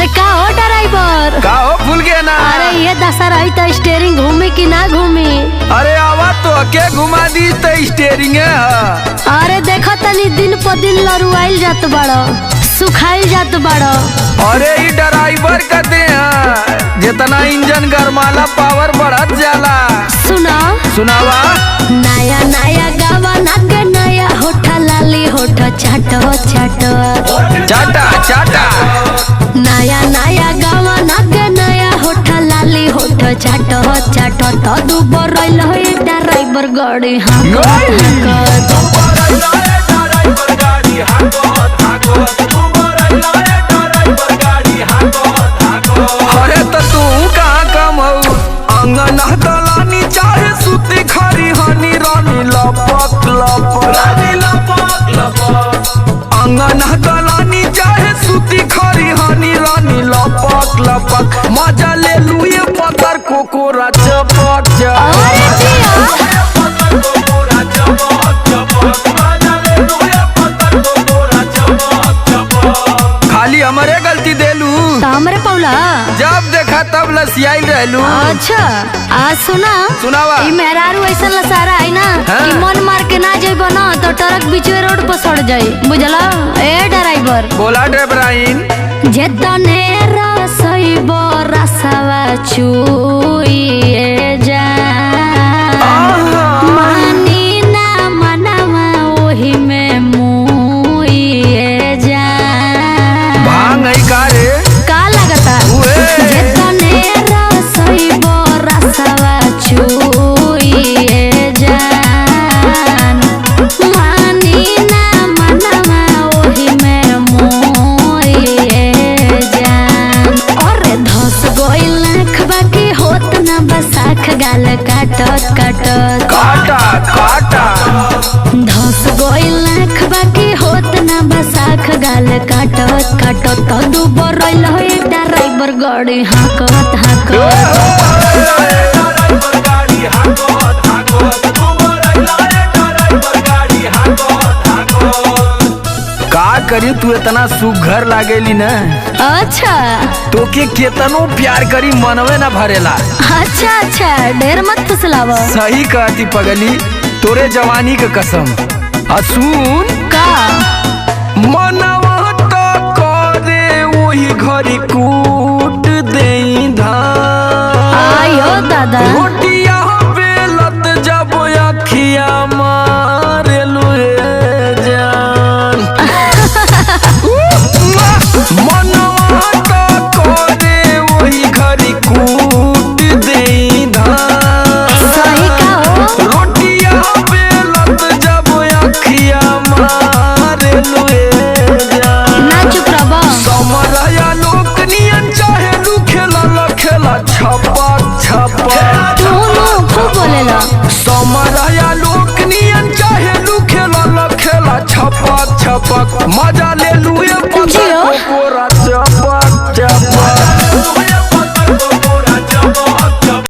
अरे का हो ड्राइवर, का हो भूल गया ना। अरे ये दशा रही तो स्टेयरिंग घूमी कि ना घूमी। अरे आवा तो के घुमा दी तो स्टेयरिंग है। अरे देखो तनी दिन पर दिन लरुआइल जात बड़ो, सुखाइल जात बड़ो। अरे ये ड्राइवर कहते हैं जितना इंजन गरमाला पावर बढ़त जाला। सुना सुनावा। नया नया गावा नाके नया होठा लाली होठा चाटो चाटो चाटा चाटा। नया नया गावा नाके नया होठा लाली होठा चाटो चाटो तो दुबर रइल हो ड्राइवर गाड़ी हाको अरे तो तू कहाँ कम हो अंगन दलानी चाहे सुती खरी हनी रानी लपक लपक अंगन दलानी चाहे सुती खरी हनी रानी लपक लपक मजा ले लू ये पत्थर कोकोरा चपक खाली हमारे गलती देलू हमरे पौला जब देखा तब लसियाई रहलू। अच्छा आज सुनावा। ई मेहरारू ऐसा लसारा है ना हाँ। कि मन मार के ना जाइबो ना तो ट्रक बीचवे रोड पर सड़ जाई, बुझला। ए ड्राइवर बोला ड्राइवराइन जेतने रसइबो रसवा चुइए जा मानी ना मनवा ओही में मुइए जा। भांग है का रे का लगता जेतने रसइबो रसवा चुइए जान मानी ना मनवा ओही में मुइए जान। अरे धस गइल आँखबा की होत ना बसाख गाल काटत काटत काटा काटा। धस गइल आँखबा की होत ना बसाख गाल काटत काटत तो दुबर रइल हो ड्राइवर गाड़ी हाकत हाकत। का करी तू इतना सुघर लागेली न। अच्छा तो के केतनो प्यार करी मनवे ना भरेला। अच्छा अच्छा ढेर मत फुसलाव। सही कहती पगली तोरे जवानी के कसम। सुन का मनवा तो करे वही घरी कूट देई धान। आयो दादा रोटिया बेलत जब अखिया मारेलू जान। मनवा तो करे वही घरी कूट देई धान। सही का हो। रोटिया बेलत जब अखिया मारेलू जान। ना चुप रहो। समरया लोक नियन चाहे लू खेला खेला छपक छपक। तू खूब बोलेला। समरया